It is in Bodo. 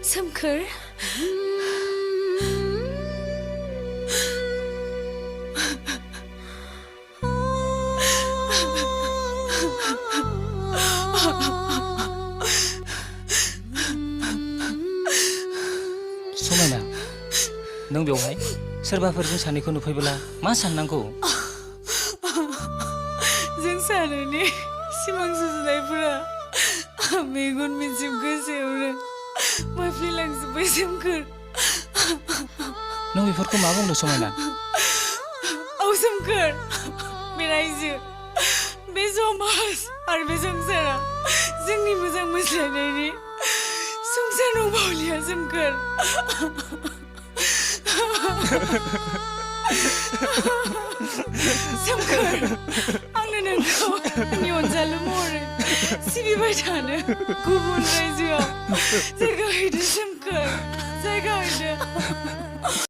सोमखोर समायना नों बेवहाय सोरबाफोर जों सानैखौ नुफैब्ला मा साननांगौ? जों सानैनि सिमां सुजुनायफोरा मेगन मिजिम गोसोआवनो मोफ्लेलांजोब्बाय सोमखोर। नों बेफोरखौ मा बुंनो समायना? औ सोमखोर, बे रायजो, बे समाज आरो बे संसारा जोंनि मोजां मोनज्लायनायनि संसार नंबावलिया सोमखोर। सोमखोर, आंनो नोंखौ आंनि अनजालु महरै सिबिबाय थानो गुबुन रायजोआव जायगा हैदो सोमखोर, जायगा हैदो।